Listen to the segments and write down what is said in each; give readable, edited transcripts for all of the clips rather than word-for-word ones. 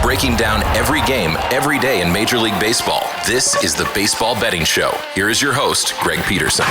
breaking down every game, every day in Major League Baseball. This is the Baseball Betting Show. Here is your host, Greg Peterson.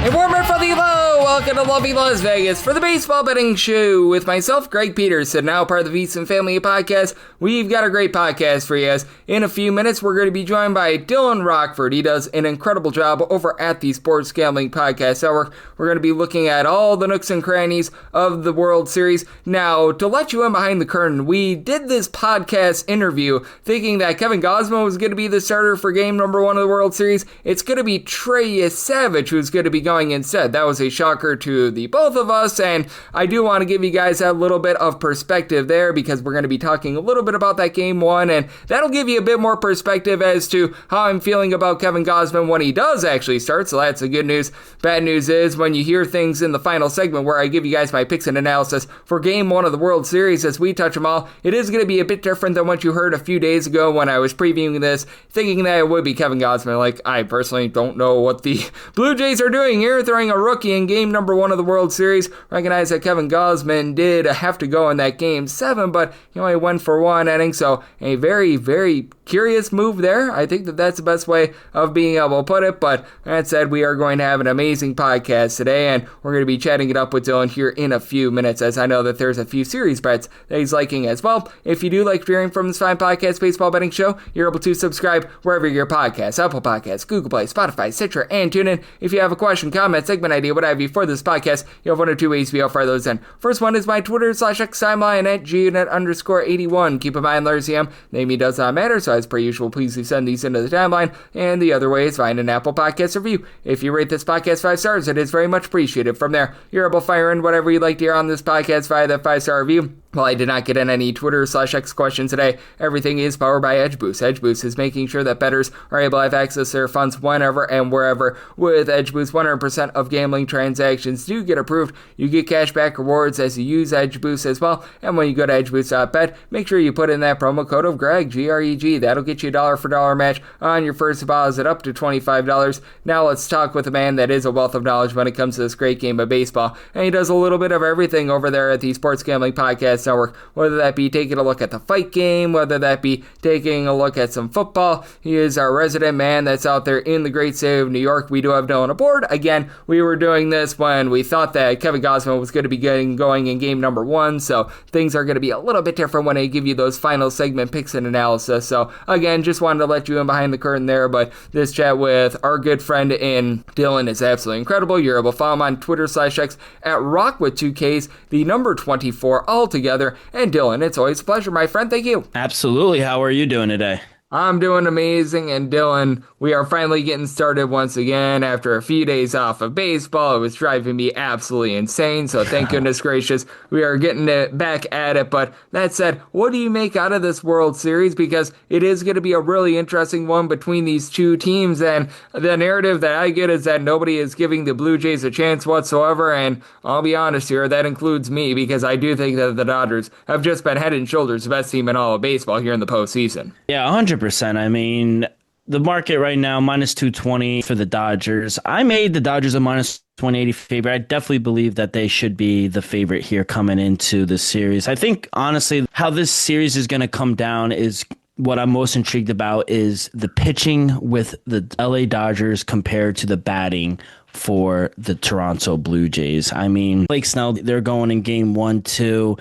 A warmer for the hello! Welcome to lovely Las Vegas for the Baseball Betting Show with myself, Greg Peterson, now part of the Vietti family of podcasts. We've got a great podcast for you. In a few minutes, we're going to be joined by Dylan Rockford. He does an incredible job over at the Sports Gambling Podcast Network. We're going to be looking at all the nooks and crannies of the World Series. Now, to let you in behind the curtain, we did this podcast interview thinking that Kevin Gausman was going to be the starter for game number 1 of the World Series. It's going to be Trey Savage who's going to be going instead. That was a shocker to the both of us, and I do want to give you guys a little bit of perspective there because we're going to be talking a little bit about that game 1, and that'll give you a bit more perspective as to how I'm feeling about Kevin Gausman when he does actually start, so that's the good news. Bad news is when you hear things in the final segment where I give you guys my picks and analysis for game 1 of the World Series as we touch them all, it is going to be a bit different than what you heard a few days ago when I was previewing this, thinking that it would be Kevin Gausman. Like, I personally don't know what the Blue Jays are doing here, throwing a rookie in game number 1 of the World Series. Recognize that Kevin Gausman did have to go in that game 7, but he only went for 1 inning, so a very, very curious move there. I think that that's the best way of being able to put it, but that said, we are going to have an amazing podcast today, and we're going to be chatting it up with Dylan here in a few minutes, as I know that there's a few series bets that he's liking as well. If you do like hearing from this fine podcast, Baseball Betting Show, you're able to subscribe wherever your podcasts, Apple Podcasts, Google Play, Spotify, Stitcher, and TuneIn. If you have a question, comment, segment idea, what have you for this podcast, you have one or two ways to be able to fire those in. First one is my Twitter/X timeline at gunit_81. Keep in mind, Larry CM, name he does not matter, so as per usual, please do send these into the timeline. And the other way is find an Apple Podcast review. If you rate this podcast 5 stars, it is very much appreciated. From there, you're able to fire in whatever you'd like to hear on this podcast via that 5-star review. Well, I did not get in any Twitter/X questions today. Everything is powered by EdgeBoost. EdgeBoost is making sure that bettors are able to have access to their funds whenever and wherever. With EdgeBoost, 100% of gambling transactions do get approved. You get cashback rewards as you use EdgeBoost as well. And when you go to edgeboost.bet, make sure you put in that promo code of Greg, G-R-E-G. That'll get you a $1 match on your first deposit up to $25. Now let's talk with a man that is a wealth of knowledge when it comes to this great game of baseball. And he does a little bit of everything over there at the Sports Gambling Podcast Network, whether that be taking a look at the fight game, whether that be taking a look at some football. He is our resident man that's out there in the great state of New York. We do have Dylan aboard. Again, we were doing this when we thought that Kevin Gausman was going to be going in game number 1, so things are going to be a little bit different when I give you those final segment picks and analysis. So again, just wanted to let you in behind the curtain there, but this chat with our good friend in Dylan is absolutely incredible. You're able to follow him on Twitter/X at Rock with 2Ks, the number 24 altogether. And Dylan, it's always a pleasure, my friend. Thank you. Absolutely. How are you doing today? I'm doing amazing, and Dylan, we are finally getting started once again after a few days off of baseball. It was driving me absolutely insane, so thank goodness gracious, we are getting it back at it. But that said, what do you make out of this World Series? Because it is going to be a really interesting one between these two teams, and the narrative that I get is that nobody is giving the Blue Jays a chance whatsoever, and I'll be honest here, that includes me, because I do think that the Dodgers have just been head and shoulders the best team in all of baseball here in the postseason. Yeah, 100%. I mean, the market right now, minus 220 for the Dodgers. I made the Dodgers a minus 180 favorite. I definitely believe that they should be the favorite here coming into the series. I think, honestly, how this series is going to come down is what I'm most intrigued about is the pitching with the LA Dodgers compared to the batting for the Toronto Blue Jays. I mean, Blake Snell, they're going in game 1, 2,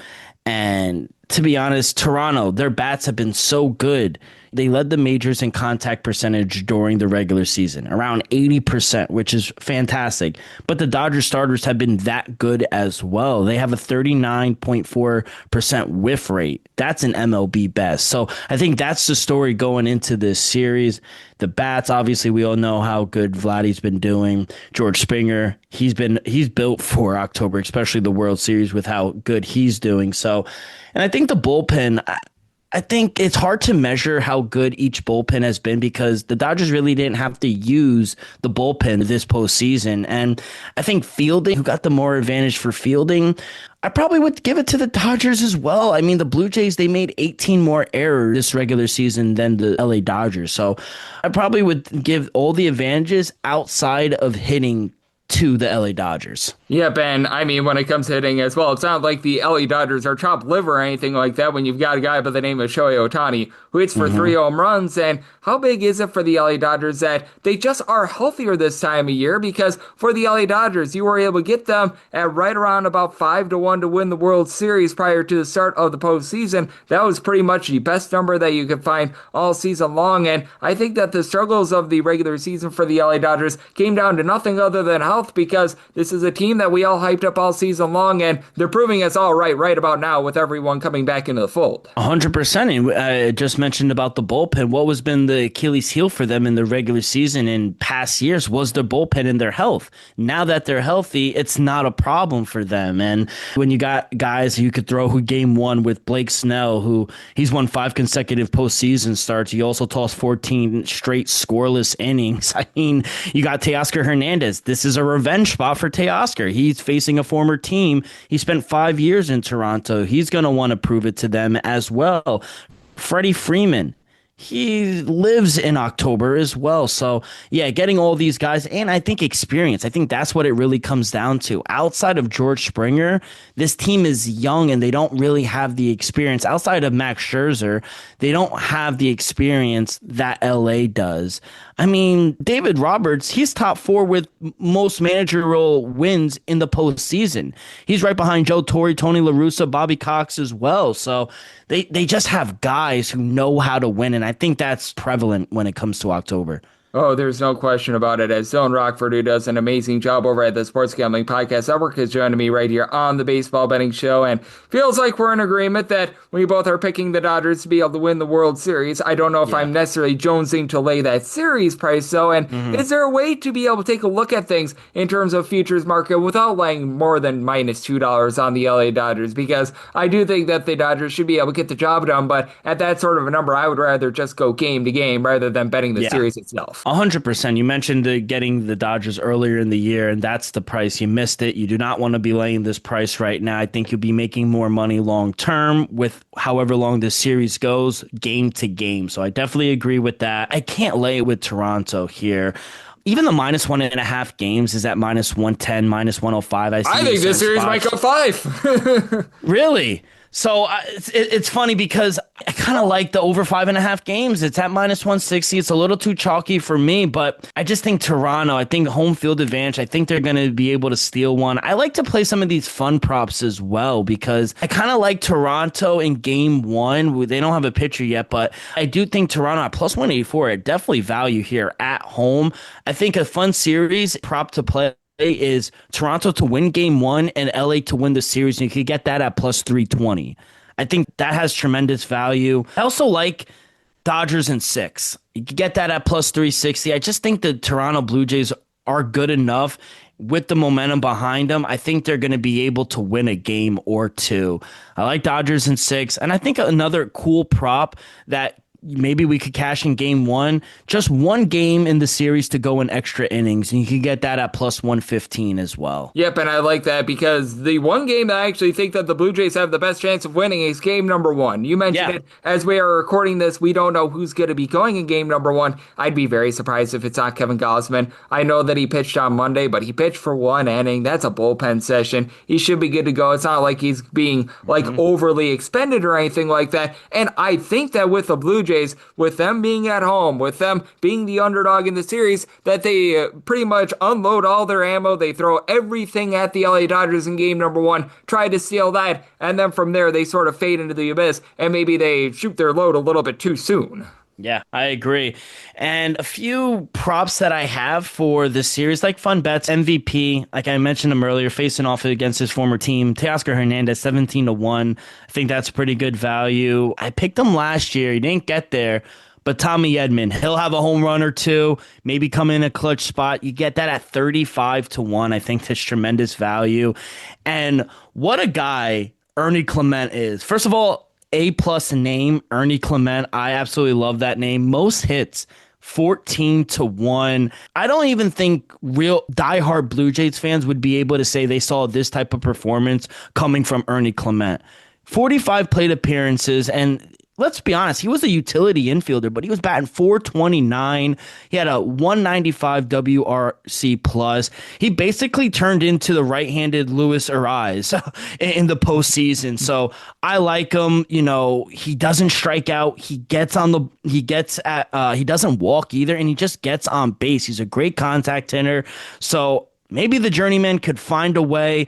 and to be honest, Toronto, their bats have been so good. They led the majors in contact percentage during the regular season, around 80%, which is fantastic. But the Dodgers starters have been that good as well. They have a 39.4% whiff rate. That's an MLB best. So I think that's the story going into this series. The bats, obviously, we all know how good Vladdy's been doing. George Springer, he's built for October, especially the World Series with how good he's doing. So, and I think the bullpen, I think it's hard to measure how good each bullpen has been because the Dodgers really didn't have to use the bullpen this postseason. And I think fielding, who got the more advantage for fielding, I probably would give it to the Dodgers as well. I mean, the Blue Jays, they made 18 more errors this regular season than the LA Dodgers. So I probably would give all the advantages outside of hitting to the LA Dodgers. Yep, and I mean, when it comes to hitting as well, it's not like the LA Dodgers are chopped liver or anything like that when you've got a guy by the name of Shohei Ohtani who hits for 3 home runs. And how big is it for the LA Dodgers that they just are healthier this time of year? Because for the LA Dodgers, you were able to get them at right around about 5-1 to win the World Series prior to the start of the postseason. That was pretty much the best number that you could find all season long. And I think that the struggles of the regular season for the LA Dodgers came down to nothing other than health, because this is a team that we all hyped up all season long, and they're proving us all right about now with everyone coming back into the fold. 100%. And I just mentioned about the bullpen. What was been the Achilles heel for them in the regular season in past years was their bullpen and their health. Now that they're healthy, it's not a problem for them. And when you got guys you could throw who game one with Blake Snell, who he's won 5 consecutive postseason starts. He also tossed 14 straight scoreless innings. I mean, you got Teoscar Hernandez. This is a revenge spot for Teoscar. He's facing a former team. He spent 5 years in Toronto. He's going to want to prove it to them as well. Freddie Freeman, he lives in October as well. So, yeah, getting all these guys, and I think experience. I think that's what it really comes down to. Outside of George Springer, this team is young and they don't really have the experience. Outside of Max Scherzer, they don't have the experience that LA does. I mean, David Roberts, he's top 4 with most managerial wins in the postseason. He's right behind Joe Torre, Tony La Russa, Bobby Cox as well. So they just have guys who know how to win, and I think that's prevalent when it comes to October. Oh, there's no question about it. As Dylan Rockford, who does an amazing job over at the Sports Gambling Podcast Network, is joining me right here on the Baseball Betting Show, and feels like we're in agreement that we both are picking the Dodgers to be able to win the World Series. I don't know if I'm necessarily jonesing to lay that series price, though, and is there a way to be able to take a look at things in terms of futures market without laying more than -$2 on the LA Dodgers? Because I do think that the Dodgers should be able to get the job done, but at that sort of a number, I would rather just go game to game rather than betting the series itself. 100%. You mentioned getting the Dodgers earlier in the year, and that's the price. You missed it. You do not want to be laying this price right now. I think you'll be making more money long term with however long this series goes, game to game. So I definitely agree with that. I can't lay it with Toronto here. Even the -1.5 games is at -110, -105. I think this series might go 5. Really? So it's funny because I kind of like the over 5.5 games. It's at -160. It's a little too chalky for me, but I just think Toronto, I think home field advantage, I think they're going to be able to steal one. I like to play some of these fun props as well because I kind of like Toronto in game one. They don't have a pitcher yet, but I do think Toronto at +184, it definitely value here at home. I think a fun series prop to play is Toronto to win game one and LA to win the series. And you could get that at +320. I think that has tremendous value. I also like Dodgers in 6. You could get that at +360. I just think the Toronto Blue Jays are good enough with the momentum behind them. I think they're going to be able to win a game or two. I like Dodgers in 6. And I think another cool prop that maybe we could cash in game one, just one game in the series to go in extra innings, and you can get that at +115 as well. Yep, and I like that because the one game that I actually think that the Blue Jays have the best chance of winning is game number 1. You mentioned it. As we are recording this, we don't know who's going to be going in game number 1. I'd be very surprised if it's not Kevin Gausman. I know that he pitched on Monday, but he pitched for 1 inning. That's a bullpen session. He should be good to go. It's not like he's being overly expended or anything like that. And I think that with the Blue Jays, with them being at home, with them being the underdog in the series, that they pretty much unload all their ammo. They throw everything at the LA Dodgers in game number 1, try to steal that, and then from there they sort of fade into the abyss, and maybe they shoot their load a little bit too soon. Yeah, I agree. And a few props that I have for this series, like fun bets, MVP, like I mentioned him earlier, facing off against his former team, Teoscar Hernandez, 17-1. I think that's pretty good value. I picked him last year. He didn't get there. But Tommy Edman, he'll have a home run or two, maybe come in a clutch spot. You get that at 35-1. I think that's tremendous value. And what a guy Ernie Clement is. First of all, A+ name, Ernie Clement. I absolutely love that name. Most hits, 14-1. I don't even think real diehard Blue Jays fans would be able to say they saw this type of performance coming from Ernie Clement. 45 plate appearances, and let's be honest, he was a utility infielder, but he was batting 429. He had a 195 WRC plus. He basically turned into the right-handed Luis Ariz in the postseason. So I like him. He doesn't strike out. He doesn't walk either, and he just gets on base. He's a great contact hitter. So maybe the journeyman could find a way.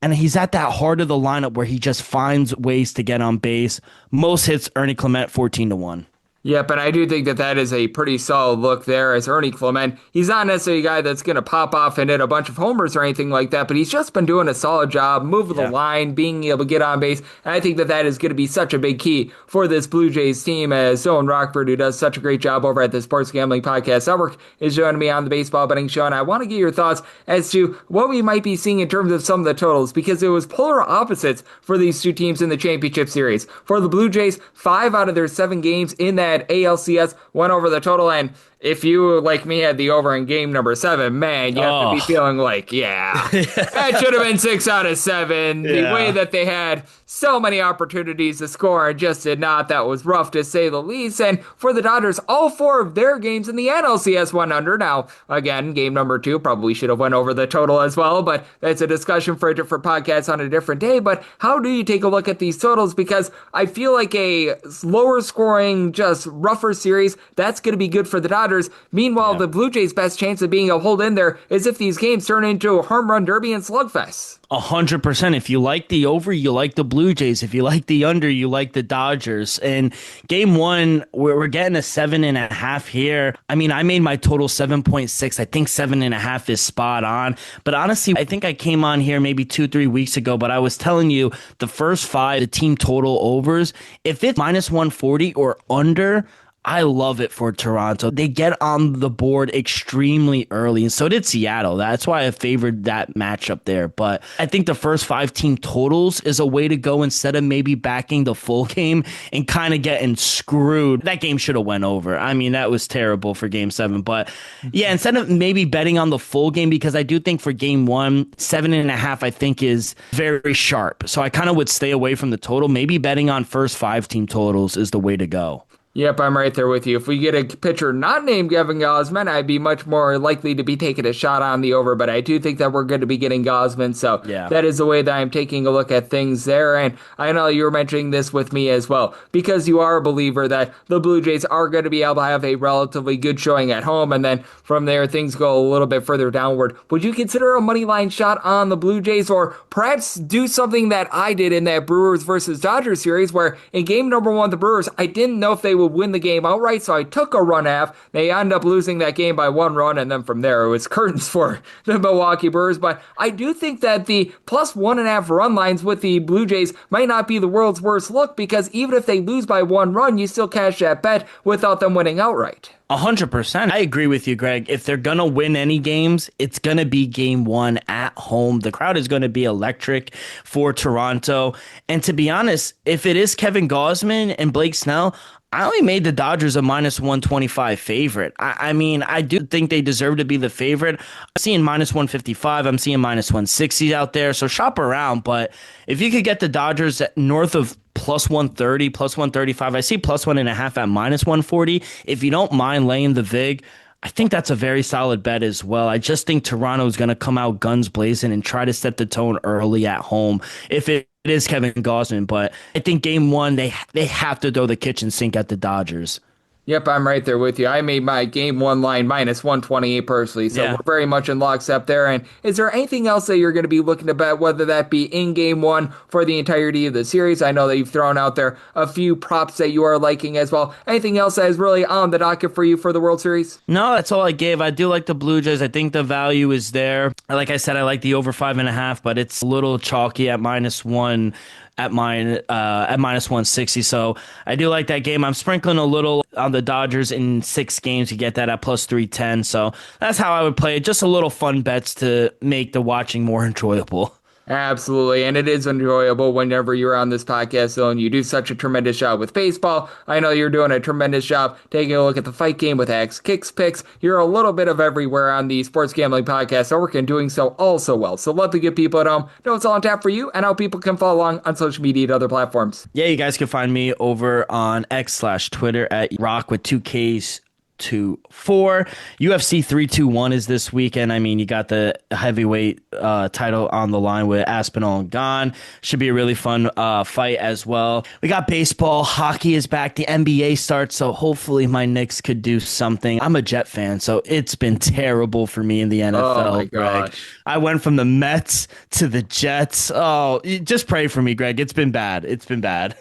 And he's at that heart of the lineup where he just finds ways to get on base. Most hits, Ernie Clement, 14-1. Yep, and I do think that that is a pretty solid look there as Ernie Clement. He's not necessarily a guy that's going to pop off and hit a bunch of homers or anything like that, but he's just been doing a solid job, moving the line, being able to get on base, and I think that that is going to be such a big key for this Blue Jays team as Dylan Rockford, who does such a great job over at the Sports Gambling Podcast Network, is joining me on the Baseball Betting Show, and I want to get your thoughts as to what we might be seeing in terms of some of the totals, because it was polar opposites for these two teams in the championship series. For the Blue Jays, 5 out of their 7 games in that ALCS went over the total, and if you, like me, had the over in game number 7, man, you have to be feeling like, that should have been 6 out of 7. The way that they had so many opportunities to score and just did not, that was rough to say the least. And for the Dodgers, all 4 of their games in the NLCS went under. Now, again, game number 2 probably should have went over the total as well, but that's a discussion for a different podcast on a different day. But how do you take a look at these totals? Because I feel like a lower scoring, just rougher series, that's going to be good for the Dodgers. Meanwhile, the Blue Jays' best chance of being able to hold in there is if these games turn into a home run derby and slugfest. 100%. If you like the over, you like the Blue Jays. If you like the under, you like the Dodgers. And game 1, we're getting a 7.5 here. I mean, I made my total 7.6. I think 7.5 is spot on. But honestly, I think I came on here maybe 2-3 weeks ago, but I was telling you the first 5, the team total overs, if it's minus 140 or under, I love it for Toronto. They get on the board extremely early, and so did Seattle. That's why I favored that matchup there. But I think the first 5 team totals is a way to go instead of maybe backing the full game and kind of getting screwed. That game should have went over. I mean, that was terrible for game 7. But yeah, instead of maybe betting on the full game, because I do think for game 1, 7.5 I think is very sharp. So I kind of would stay away from the total. Maybe betting on first 5 team totals is the way to go. Yep, I'm right there with you. If we get a pitcher not named Kevin Gausman, I'd be much more likely to be taking a shot on the over, but I do think that we're going to be getting Gausman, so that is the way that I'm taking a look at things there, and I know you were mentioning this with me as well, because you are a believer that the Blue Jays are going to be able to have a relatively good showing at home, and then from there, things go a little bit further downward. Would you consider a money line shot on the Blue Jays, or perhaps do something that I did in that Brewers versus Dodgers series, where in game number 1, the Brewers, I didn't know if they would win the game outright, so I took a run half. They ended up losing that game by 1 run, and then from there it was curtains for the Milwaukee Brewers. But I do think that the plus 1.5 run lines with the Blue Jays might not be the world's worst look, because even if they lose by 1 run, you still cash that bet without them winning outright. 100%. I agree with you, Greg. If they're going to win any games, it's going to be game 1 at home. The crowd is going to be electric for Toronto. And to be honest, if it is Kevin Gausman and Blake Snell, I only made the Dodgers a minus 125 favorite. I mean, I do think they deserve to be the favorite. I'm seeing minus 155. I'm seeing minus 160 out there. So shop around. But if you could get the Dodgers at north of plus 130, plus 135, I see plus 1.5 at minus 140. If you don't mind laying the VIG, I think that's a very solid bet as well. I just think Toronto is going to come out guns blazing and try to set the tone early at home. If it is Kevin Gausman, but I think game 1, they have to throw the kitchen sink at the Dodgers. Yep, I'm right there with you. I made my game 1 line minus 128 personally, so we're very much in lockstep there. And is there anything else that you're going to be looking to bet, whether that be in game 1 for the entirety of the series? I know that you've thrown out there a few props that you are liking as well. Anything else that is really on the docket for you for the World Series? No, that's all I gave. I do like the Blue Jays. I think the value is there. Like I said, I like the over 5.5, but it's a little chalky at minus 1. At minus 160, so I do like that game. I'm sprinkling a little on the Dodgers in 6 games. You get that at plus 310, so that's how I would play it. Just a little fun bets to make the watching more enjoyable. Absolutely, and it is enjoyable whenever you're on this podcast, Dylan. You do such a tremendous job with baseball. I know you're doing a tremendous job taking a look at the fight game with Axe Kicks Picks. You're a little bit of everywhere on the Sports Gambling Podcast Network and doing so also well. So love to get people at home know what's all on tap for you and how people can follow along on social media and other platforms. Yeah, you guys can find me over on X/Twitter at Rock with 2Ks. 2-4. UFC 321 is this weekend. I mean, you got the heavyweight title on the line with Aspinall and Gane. Should be a really fun fight as well. We got baseball. Hockey is back. The NBA starts, so hopefully my Knicks could do something. I'm a Jet fan, so it's been terrible for me in the NFL. Oh my gosh. Greg. I went from the Mets to the Jets. Oh, just pray for me, Greg. It's been bad. It's been bad.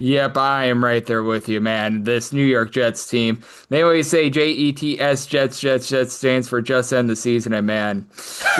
Yep, I am right there with you, man. This New York Jets team, they always say JETS, Jets stands for just end the season, and man,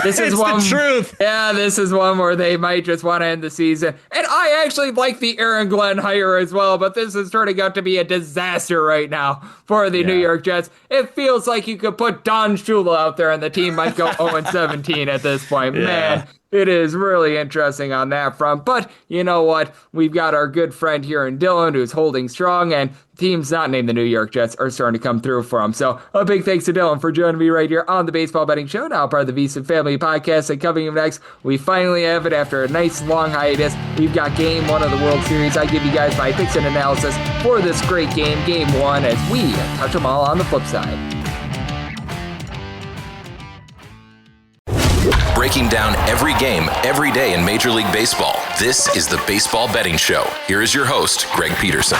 this is one. The truth. Yeah, this is one where they might just want to end the season. And I actually like the Aaron Glenn hire as well, but this is turning out to be a disaster right now for the New York Jets. It feels like you could put Don Shula out there and the team might go 0-17 at this point. Yeah. Man. It is really interesting on that front, but you know what? We've got our good friend here in Dylan who's holding strong, and teams not named the New York Jets are starting to come through for him. So a big thanks to Dylan for joining me right here on the Baseball Betting Show, now part of the Vietti Family Podcast. And coming up next, we finally have it after a nice long hiatus. We've got Game 1 of the World Series. I give you guys my picks and analysis for this great game, Game 1, as we touch them all on the flip side. Breaking down every game, every day in Major League Baseball. This is the Baseball Betting Show. Here is your host, Greg Peterson.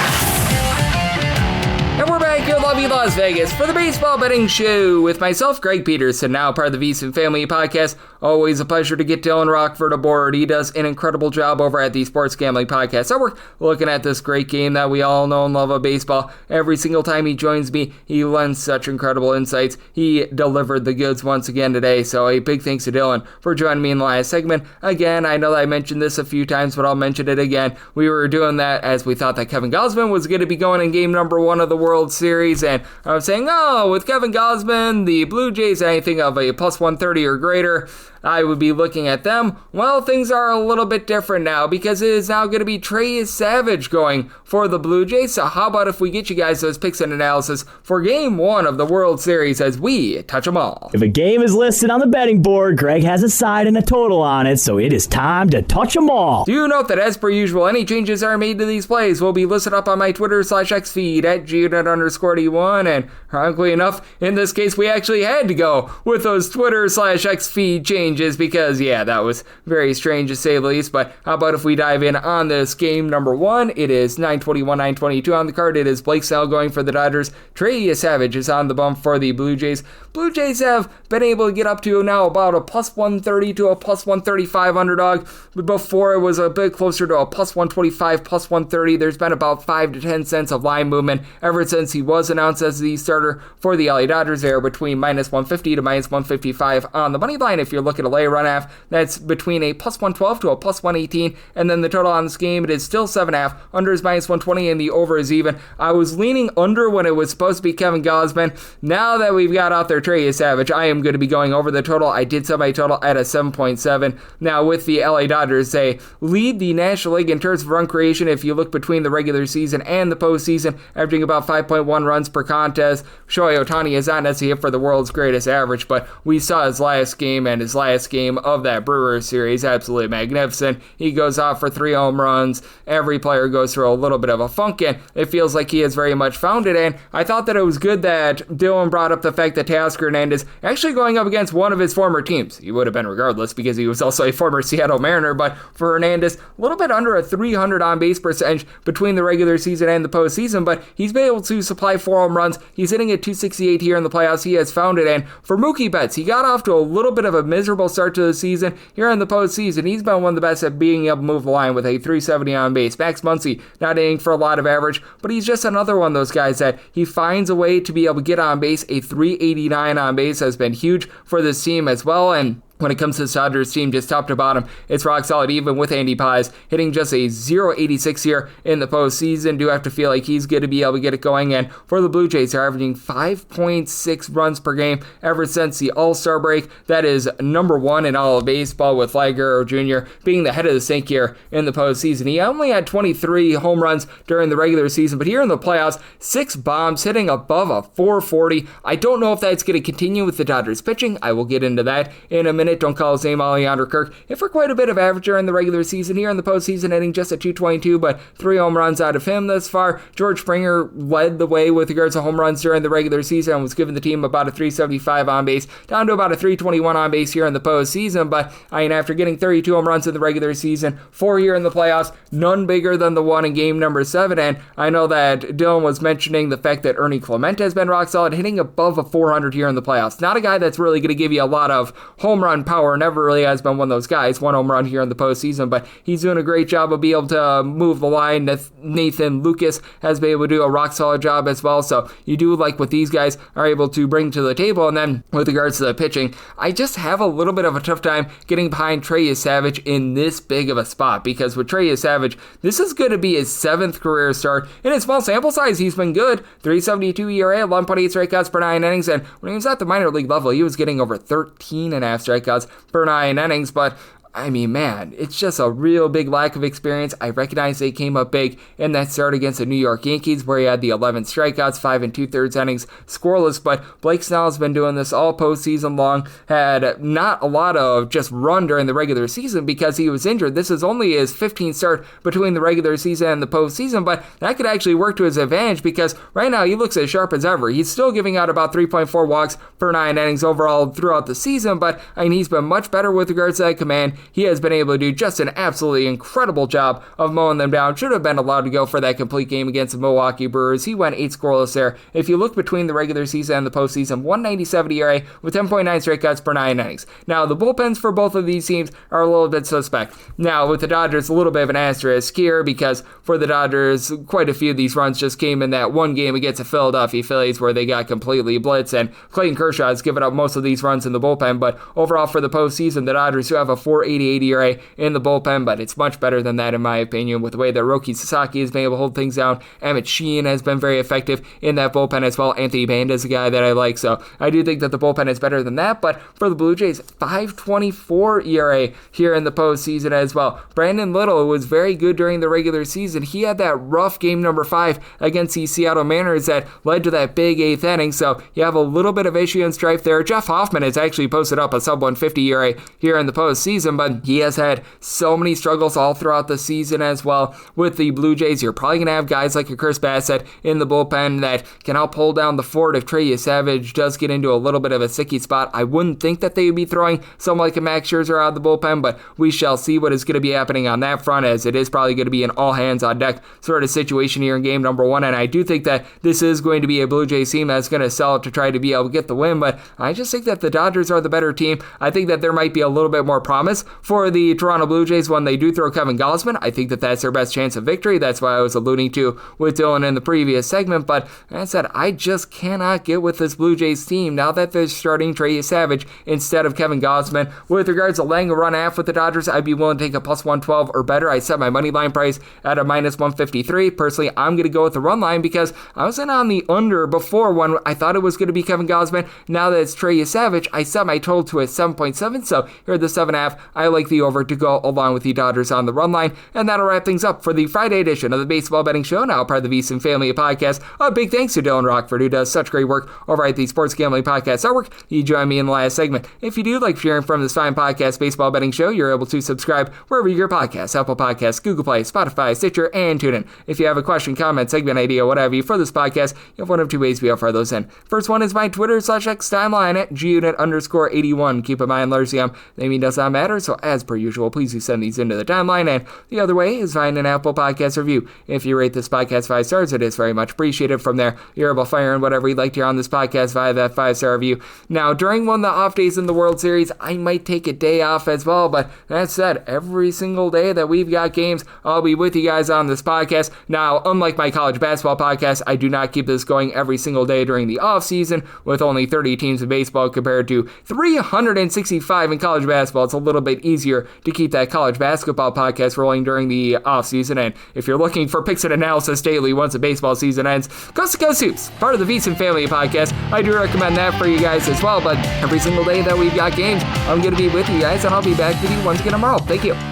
And we're back here in lovely Las Vegas for the Baseball Betting Show with myself, Greg Peterson, now part of the Vietti Family Podcast. Always a pleasure to get Dylan Rockford aboard. He does an incredible job over at the Sports Gambling Podcast. So we're looking at this great game that we all know and love of baseball. Every single time he joins me, he lends such incredible insights. He delivered the goods once again today. So a big thanks to Dylan for joining me in the last segment. Again, I know that I mentioned this a few times, but I'll mention it again. We were doing that as we thought that Kevin Gausman was going to be going in game number 1 of the World Series, and I was saying, with Kevin Gausman, the Blue Jays, anything of a plus 130 or greater, I would be looking at them. Well, things are a little bit different now because it is now going to be Trey Savage going for the Blue Jays. So how about if we get you guys those picks and analysis for Game 1 of the World Series as we touch them all. If a game is listed on the betting board, Greg has a side and a total on it, so it is time to touch them all. Do note that as per usual, any changes are made to these plays will be listed up on my Twitter/X feed at @GUnit_D1, and ironically enough, in this case, we actually had to go with those Twitter/X feed changes because, that was very strange to say the least. But how about if we dive in on this game number 1? It is 9:21, 9:22 on the card. It is Blake Snell going for the Dodgers. Trey Savage is on the bump for the Blue Jays. Blue Jays have been able to get up to now about a plus 130 to a plus 135 underdog. Before it was a bit closer to a plus 125, plus 130. There's been about 5 to 10 cents of line movement ever since he was announced as the starter for the LA Dodgers. They are between minus 150 to minus 155 on the money line. If you're looking to lay a run half, that's between a plus 112 to a plus 118. And then the total on this game, it is still 7.5. Under is minus 120 and the over is even. I was leaning under when it was supposed to be Kevin Gausman. Now that we've got out there Trey Savage, I am going to be going over the total. I did set my total at a 7.7. Now with the LA Dodgers, they lead the National League in terms of run creation. If you look between the regular season and the postseason, averaging about 5.1 runs per contest. Shohei Ohtani is not necessarily for the world's greatest average, but we saw his last game and his last game of that Brewers series, absolutely magnificent. He goes off for 3 home runs. Every player goes through a little bit of a funk, and it feels like he has very much found it. And I thought that it was good that Dylan brought up the fact that Teoscar Hernandez actually going up against one of his former teams. He would have been regardless because he was also a former Seattle Mariner, but for Hernandez, a little bit under a 300 on-base percentage between the regular season and the postseason, but he's been able to supply 4 home runs. He's hitting at 268 here in the playoffs. He has found it. And for Mookie Betts, he got off to a little bit of a miserable start to the season. Here in the postseason, he's been one of the best at being able to move the line with a 370 on base. Max Muncy not hitting for a lot of average, but he's just another one of those guys that he finds a way to be able to get on base. A 389 on base has been huge for this team as well. And when it comes to this Dodgers team, just top to bottom, it's rock solid, even with Andy Paz hitting just a 0.86 here in the postseason. Do have to feel like he's going to be able to get it going. And for the Blue Jays, they're averaging 5.6 runs per game ever since the All-Star break. That is number one in all of baseball, with Vlad Guerrero Jr. being the head of the snake here in the postseason. He only had 23 home runs during the regular season, but here in the playoffs, 6 bombs, hitting above a 440. I don't know if that's going to continue with the Dodgers pitching. I will get into that in a minute. Don't call his name Alejandro Kirk. Hit for quite a bit of average during the regular season. Here in the postseason, hitting just at 222, but 3 home runs out of him thus far. George Springer led the way with regards to home runs during the regular season and was giving the team about a 375 on base, down to about a 321 on base here in the postseason. But after getting 32 home runs in the regular season, 4 here in the playoffs, none bigger than the one in game number 7. And I know that Dylan was mentioning the fact that Ernie Clemente has been rock solid, hitting above a 400 here in the playoffs. Not a guy that's really going to give you a lot of home run power. Never really has been one of those guys. 1 home run here in the postseason, but he's doing a great job of being able to move the line. Nathan Lucas has been able to do a rock solid job as well. So you do like what these guys are able to bring to the table. And then with regards to the pitching, I just have a little bit of a tough time getting behind Trey Savage in this big of a spot, because with Trey Savage, this is going to be his 7th career start. In a small sample size, he's been good. 3.72 ERA, 11.8 strikeouts per 9 innings, and when he was at the minor league level, he was getting over 13.5 strikeouts per 9 innings, but man, it's just a real big lack of experience. I recognize they came up big in that start against the New York Yankees, where he had the 11 strikeouts, 5 2/3 innings, scoreless, but Blake Snell has been doing this all postseason long. Had not a lot of just run during the regular season because he was injured. This is only his 15th start between the regular season and the postseason, but that could actually work to his advantage, because right now he looks as sharp as ever. He's still giving out about 3.4 walks per 9 innings overall throughout the season, but he's been much better with regards to that command. He has been able to do just an absolutely incredible job of mowing them down. Should have been allowed to go for that complete game against the Milwaukee Brewers. He went 8 scoreless there. If you look between the regular season and the postseason, 197 ERA with 10.9 strikeouts per 9 innings. Now, the bullpens for both of these teams are a little bit suspect. Now, with the Dodgers, a little bit of an asterisk here, because for the Dodgers, quite a few of these runs just came in that one game against the Philadelphia Phillies where they got completely blitzed, and Clayton Kershaw has given up most of these runs in the bullpen. But overall for the postseason, the Dodgers do have a 4.88 ERA in the bullpen, but it's much better than that in my opinion, with the way that Roki Sasaki has been able to hold things down. Emmett Sheehan has been very effective in that bullpen as well. Anthony Banda is a guy that I like, so I do think that the bullpen is better than that. But for the Blue Jays, 5.24 ERA here in the postseason as well. Brandon Little was very good during the regular season. He had that rough game number 5 against the Seattle Mariners that led to that big 8th inning, so you have a little bit of issue and strife there. Jeff Hoffman has actually posted up a sub 150 ERA here in the postseason, but he has had so many struggles all throughout the season as well. With the Blue Jays, you're probably going to have guys like a Chris Bassett in the bullpen that can help hold down the fort if Trey Savage does get into a little bit of a sticky spot. I wouldn't think that they would be throwing someone like a Max Scherzer out of the bullpen, but we shall see what is going to be happening on that front, as it is probably going to be an all hands on deck sort of situation here in game number 1. And I do think that this is going to be a Blue Jays team that's going to sell it to try to be able to get the win, but I just think that the Dodgers are the better team. I think that there might be a little bit more promise for the Toronto Blue Jays when they do throw Kevin Gausman. I think that that's their best chance of victory. That's why I was alluding to with Dylan in the previous segment. But as I said, I just cannot get with this Blue Jays team now that they're starting Trey Savage instead of Kevin Gausman. With regards to laying a run half with the Dodgers, I'd be willing to take a plus 112 or better. I set my money line price at a minus 153. Personally, I'm going to go with the run line because I was in on the under before when I thought it was going to be Kevin Gausman. Now that it's Trey Savage, I set my total to a 7.7. So here at the 7.5, I like the over to go along with the Dodgers on the run line. And that'll wrap things up for the Friday edition of the Baseball Betting Show, now part of the VSiN Family Podcast. A big thanks to Dylan Rockford, who does such great work over at the Sports Gambling Podcast Network. You join me in the last segment. If you do like hearing from this fine podcast, Baseball Betting Show, you're able to subscribe wherever you get your podcasts: Apple Podcasts, Google Play, Spotify, Stitcher, and TuneIn. If you have a question, comment, segment idea, whatever you for this podcast, you have one of two ways we offer those in. First one is my Twitter/X timeline at @GUnit_81. Keep in mind, largely, naming does not matter, so So as per usual, please do send these into the timeline. And the other way is find an Apple Podcast review. If you rate this podcast 5 stars, it is very much appreciated. From there, you're able to fire in whatever you'd like to hear on this podcast via that 5-star review. Now, during one of the off days in the World Series, I might take a day off as well. But that said, every single day that we've got games, I'll be with you guys on this podcast. Now, unlike my college basketball podcast, I do not keep this going every single day during the off season with only 30 teams in baseball compared to 365 in college basketball. It's a little bit easier to keep that college basketball podcast rolling during the off season. And if you're looking for picks and analysis daily once the baseball season ends, Coast to Coast Hoops, part of the Vietti Family Podcast, I do recommend that for you guys as well. But every single day that we've got games, I'm going to be with you guys, and I'll be back with you once again tomorrow. Thank you.